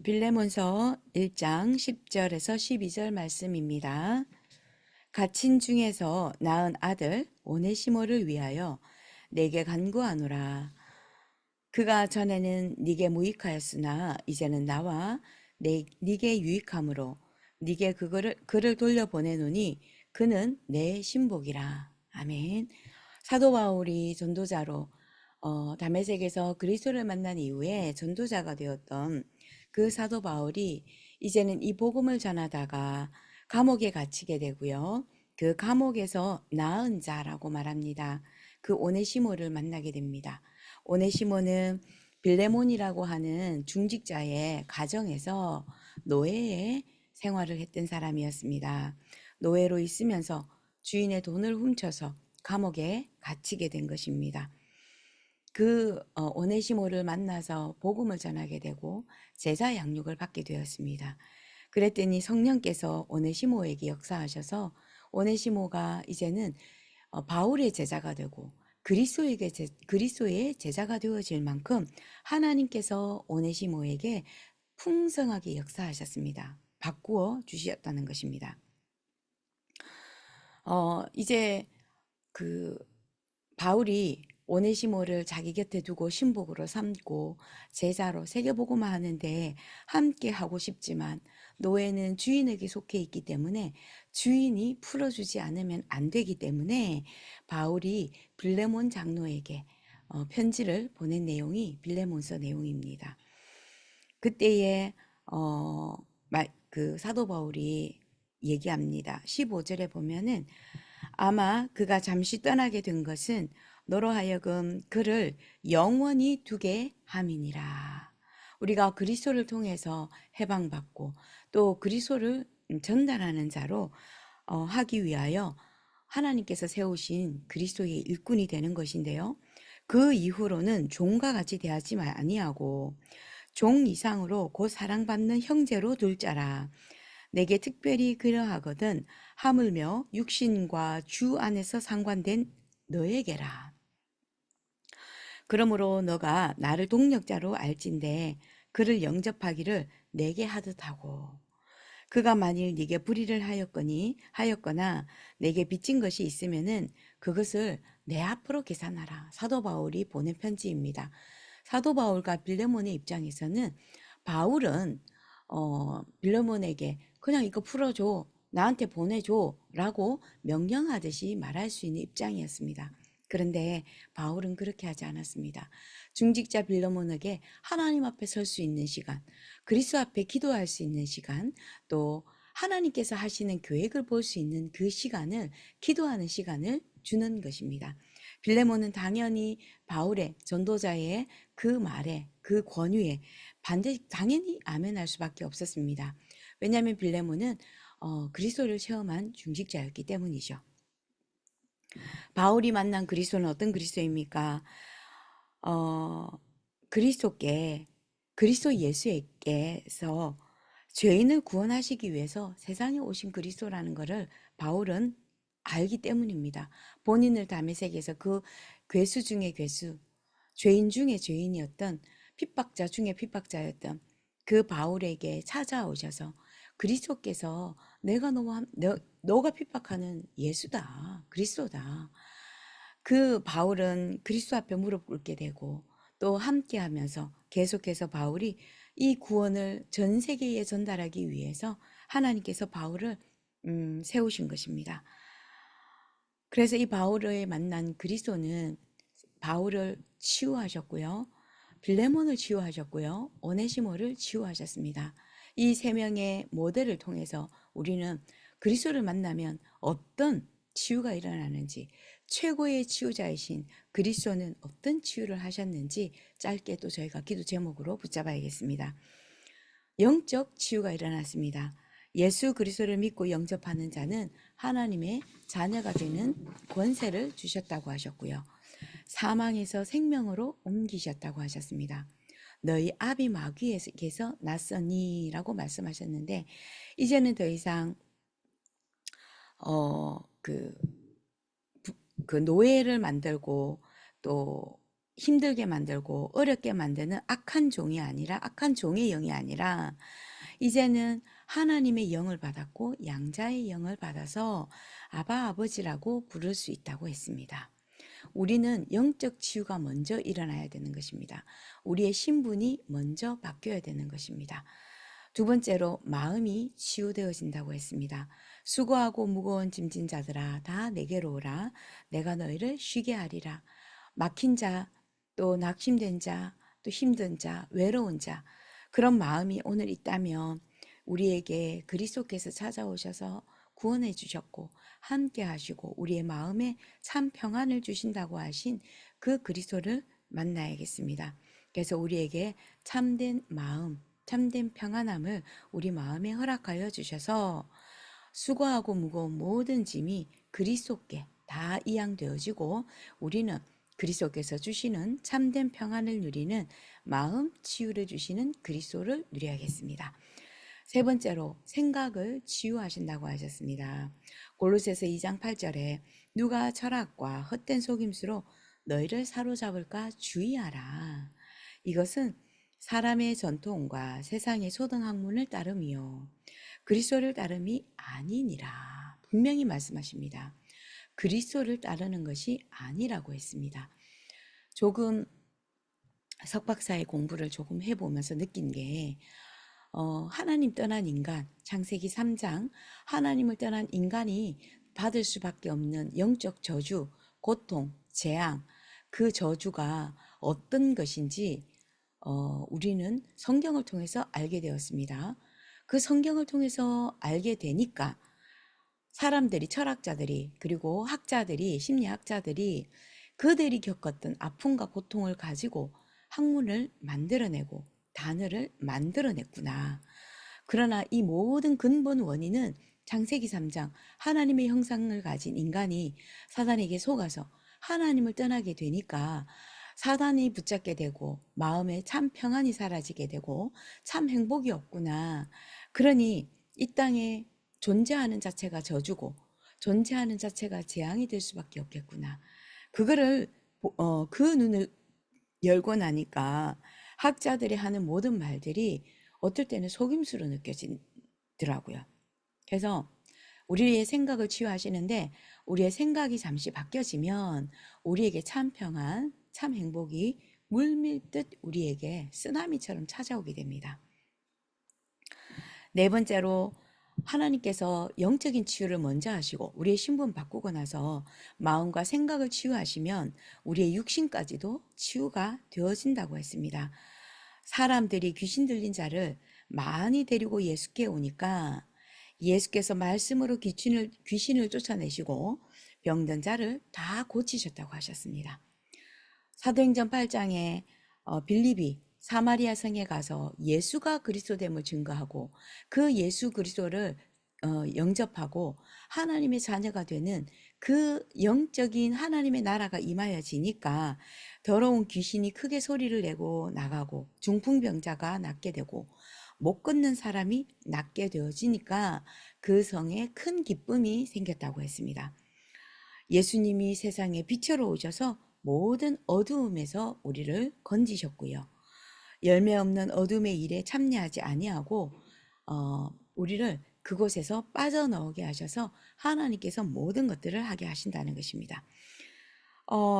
빌레몬서 1장 10절에서 12절 말씀입니다. 갇힌 중에서 낳은 아들 오네시모를 위하여 내게 간구하노라. 그가 전에는 네게 무익하였으나 이제는 나와 네게 유익함으로 네게 그를 돌려보내노니 그는 내 신복이라. 아멘. 사도 바울이 전도자로 다메섹에서 그리스도를 만난 이후에 전도자가 되었던 그 사도 바울이 이제는 이 복음을 전하다가 감옥에 갇히게 되고요. 그 감옥에서 나은 자라고 말합니다. 그 오네시모를 만나게 됩니다. 오네시모는 빌레몬이라고 하는 중직자의 가정에서 노예의 생활을 했던 사람이었습니다. 노예로 있으면서 주인의 돈을 훔쳐서 감옥에 갇히게 된 것입니다. 그 오네시모를 만나서 복음을 전하게 되고 제자 양육을 받게 되었습니다. 그랬더니 성령께서 오네시모에게 역사하셔서 오네시모가 이제는 바울의 제자가 되고 그리스도의 제자가 되어질 만큼 하나님께서 오네시모에게 풍성하게 역사하셨습니다. 바꾸어 주셨다는 것입니다. 이제 그 바울이 오네시모를 자기 곁에 두고 신복으로 삼고 제자로 세계복음화 하는데 함께 하고 싶지만 노예는 주인에게 속해 있기 때문에 주인이 풀어주지 않으면 안 되기 때문에 바울이 빌레몬 장로에게 편지를 보낸 내용이 빌레몬서 내용입니다. 그때에 그 사도 바울이 얘기합니다. 15절에 보면은 아마 그가 잠시 떠나게 된 것은 너로 하여금 그를 영원히 두게 함이니라. 우리가 그리스도를 통해서 해방받고 또 그리스도를 전달하는 자로 하기 위하여 하나님께서 세우신 그리스도의 일꾼이 되는 것인데요. 그 이후로는 종과 같이 대하지 아니하고 종 이상으로 곧 사랑받는 형제로 둘 자라. 내게 특별히 그러하거든 하물며 육신과 주 안에서 상관된 너에게라. 그러므로 너가 나를 동력자로 알진대 그를 영접하기를 내게 하듯하고 그가 만일 네게 불의를 하였거나 내게 빚진 것이 있으면은 그것을 내 앞으로 계산하라. 사도 바울이 보낸 편지입니다. 사도 바울과 빌레몬의 입장에서는 바울은 빌레몬에게 그냥 이거 풀어줘, 나한테 보내줘 라고 명령하듯이 말할 수 있는 입장이었습니다. 그런데 바울은 그렇게 하지 않았습니다. 중직자 빌레몬에게 하나님 앞에 설 수 있는 시간, 그리스도 앞에 기도할 수 있는 시간, 또 하나님께서 하시는 계획을 볼 수 있는 그 시간을, 기도하는 시간을 주는 것입니다. 빌레몬은 당연히 바울의 전도자의 그 말에, 그 권유에 당연히 아멘할 수밖에 없었습니다. 왜냐하면 빌레몬은 그리스도를 체험한 중직자였기 때문이죠. 바울이 만난 그리스도는 어떤 그리스도입니까? 그리스도 예수께서 죄인을 구원하시기 위해서 세상에 오신 그리스도라는 것을 바울은 알기 때문입니다. 본인을 다메섹에서 그 괴수 중에 괴수, 죄인 중에 죄인이었던 핍박자 중에 핍박자였던 그 바울에게 찾아오셔서 그리스도께서 너가 핍박하는 예수다, 그리스도다. 그 바울은 그리스도 앞에 무릎 꿇게 되고 또 함께하면서 계속해서 바울이 이 구원을 전 세계에 전달하기 위해서 하나님께서 바울을 세우신 것입니다. 그래서 이 바울을 만난 그리스도는 바울을 치유하셨고요. 빌레몬을 치유하셨고요. 오네시모를 치유하셨습니다. 이 세 명의 모델을 통해서 우리는 그리스도를 만나면 어떤 치유가 일어나는지, 최고의 치유자이신 그리스도는 어떤 치유를 하셨는지 짧게 또 저희가 기도 제목으로 붙잡아야겠습니다. 영적 치유가 일어났습니다. 예수 그리스도를 믿고 영접하는 자는 하나님의 자녀가 되는 권세를 주셨다고 하셨고요. 사망에서 생명으로 옮기셨다고 하셨습니다. 너희 아비 마귀에게서 났으니라고 말씀하셨는데 이제는 더 이상 그 노예를 만들고 또 힘들게 만들고 어렵게 만드는 악한 종이 아니라, 악한 종의 영이 아니라 이제는 하나님의 영을 받았고 양자의 영을 받아서 아바 아버지라고 부를 수 있다고 했습니다. 우리는 영적 치유가 먼저 일어나야 되는 것입니다. 우리의 신분이 먼저 바뀌어야 되는 것입니다. 두 번째로 마음이 치유되어진다고 했습니다. 수고하고 무거운 짐진 자들아 다 내게로 오라. 내가 너희를 쉬게 하리라. 막힌 자, 또 낙심된 자, 또 힘든 자, 외로운 자, 그런 마음이 오늘 있다면 우리에게 그리스도께서 찾아오셔서 구원해 주셨고 함께 하시고 우리의 마음에 참 평안을 주신다고 하신 그 그리스도를 만나야겠습니다. 그래서 우리에게 참된 마음, 참된 평안함을 우리 마음에 허락하여 주셔서 수고하고 무거운 모든 짐이 그리스도께 다 이양되어지고 우리는 그리스도께서 주시는 참된 평안을 누리는 마음 치유를 주시는 그리스도를 누려야겠습니다. 세 번째로 생각을 치유하신다고 하셨습니다. 골로새서 2장 8절에 누가 철학과 헛된 속임수로 너희를 사로잡을까 주의하라. 이것은 사람의 전통과 세상의 소등학문을 따름이요 그리스도를 따름이 아니니라. 분명히 말씀하십니다. 그리스도를 따르는 것이 아니라고 했습니다. 조금 석박사의 공부를 조금 해보면서 느낀 게 하나님 떠난 인간, 창세기 3장 하나님을 떠난 인간이 받을 수밖에 없는 영적 저주, 고통, 재앙, 그 저주가 어떤 것인지 우리는 성경을 통해서 알게 되었습니다. 그 성경을 통해서 알게 되니까 사람들이, 철학자들이, 그리고 학자들이, 심리학자들이 그들이 겪었던 아픔과 고통을 가지고 학문을 만들어내고 단어를 만들어냈구나. 그러나 이 모든 근본 원인은 창세기 3장 하나님의 형상을 가진 인간이 사단에게 속아서 하나님을 떠나게 되니까 사단이 붙잡게 되고 마음에 참 평안이 사라지게 되고 참 행복이 없구나. 그러니 이 땅에 존재하는 자체가 저주고 존재하는 자체가 재앙이 될 수밖에 없겠구나. 그거를 그 눈을 열고 나니까 학자들이 하는 모든 말들이 어떨 때는 속임수로 느껴지더라고요. 그래서 우리의 생각을 치유하시는데 우리의 생각이 잠시 바뀌어지면 우리에게 참 평안, 참 행복이 물밀듯 우리에게 쓰나미처럼 찾아오게 됩니다. 네 번째로 하나님께서 영적인 치유를 먼저 하시고 우리의 신분 바꾸고 나서 마음과 생각을 치유하시면 우리의 육신까지도 치유가 되어진다고 했습니다. 사람들이 귀신 들린 자를 많이 데리고 예수께 오니까 예수께서 말씀으로 귀신을 쫓아내시고 병든 자를 다 고치셨다고 하셨습니다. 사도행전 8장에 빌립이 사마리아 성에 가서 예수가 그리스도됨을 증거하고 그 예수 그리스도를 영접하고 하나님의 자녀가 되는 그 영적인 하나님의 나라가 임하여지니까 더러운 귀신이 크게 소리를 내고 나가고 중풍병자가 낫게 되고 못 걷는 사람이 낫게 되어지니까 그 성에 큰 기쁨이 생겼다고 했습니다. 예수님이 세상에 빛으로 오셔서 모든 어두움에서 우리를 건지셨고요. 열매 없는 어둠의 일에 참여하지 아니하고 우리를 그곳에서 빠져나오게 하셔서 하나님께서 모든 것들을 하게 하신다는 것입니다.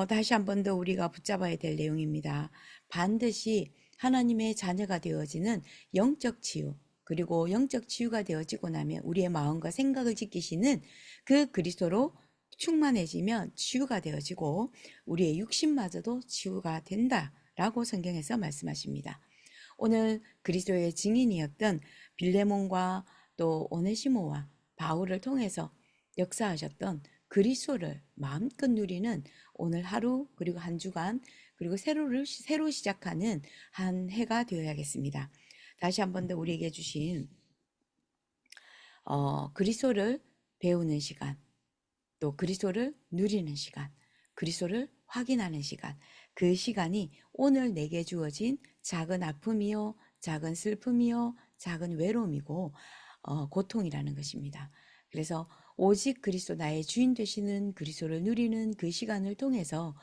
다시 한 번 더 우리가 붙잡아야 될 내용입니다. 반드시 하나님의 자녀가 되어지는 영적 치유, 그리고 영적 치유가 되어지고 나면 우리의 마음과 생각을 지키시는 그 그리스도로 충만해지면 치유가 되어지고 우리의 육신마저도 치유가 된다라고 성경에서 말씀하십니다. 오늘 그리스도의 증인이었던 빌레몬과 또 오네시모와 바울을 통해서 역사하셨던 그리스도를 마음껏 누리는 오늘 하루 그리고 한 주간 그리고 새로 시작하는 한 해가 되어야겠습니다. 다시 한 번 더 우리에게 주신 그리스도를 배우는 시간, 또 그리스도를 누리는 시간, 그리스도를 확인하는 시간, 그 시간이 오늘 내게 주어진 작은 아픔이요, 작은 슬픔이요, 작은 외로움이고 고통이라는 것입니다. 그래서 오직 그리스도 나의 주인 되시는 그리스도를 누리는 그 시간을 통해서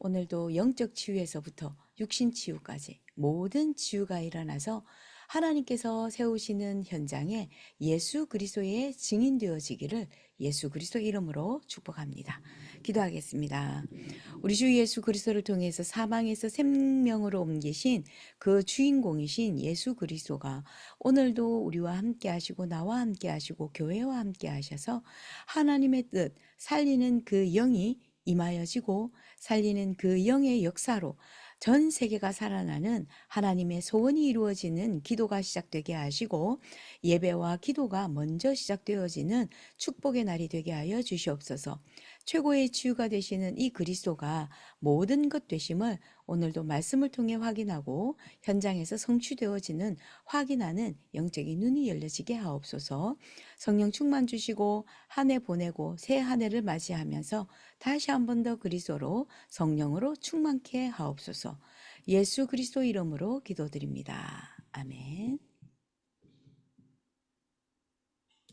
오늘도 영적 치유에서부터 육신 치유까지 모든 치유가 일어나서 하나님께서 세우시는 현장에 예수 그리스도의 증인되어지기를 예수 그리스도 이름으로 축복합니다. 기도하겠습니다. 우리 주 예수 그리스도를 통해서 사망에서 생명으로 옮기신 그 주인공이신 예수 그리스도가 오늘도 우리와 함께 하시고 나와 함께 하시고 교회와 함께 하셔서 하나님의 뜻 살리는 그 영이 임하여지고 살리는 그 영의 역사로 전 세계가 살아나는 하나님의 소원이 이루어지는 기도가 시작되게 하시고 예배와 기도가 먼저 시작되어지는 축복의 날이 되게 하여 주시옵소서. 최고의 치유가 되시는 이 그리스도가 모든 것 되심을 오늘도 말씀을 통해 확인하고 현장에서 성취되어지는 확인하는 영적인 눈이 열려지게 하옵소서. 성령 충만 주시고 한 해 보내고 새 한 해를 맞이하면서 다시 한 번 더 그리스도로 성령으로 충만케 하옵소서. 예수 그리스도 이름으로 기도드립니다. 아멘.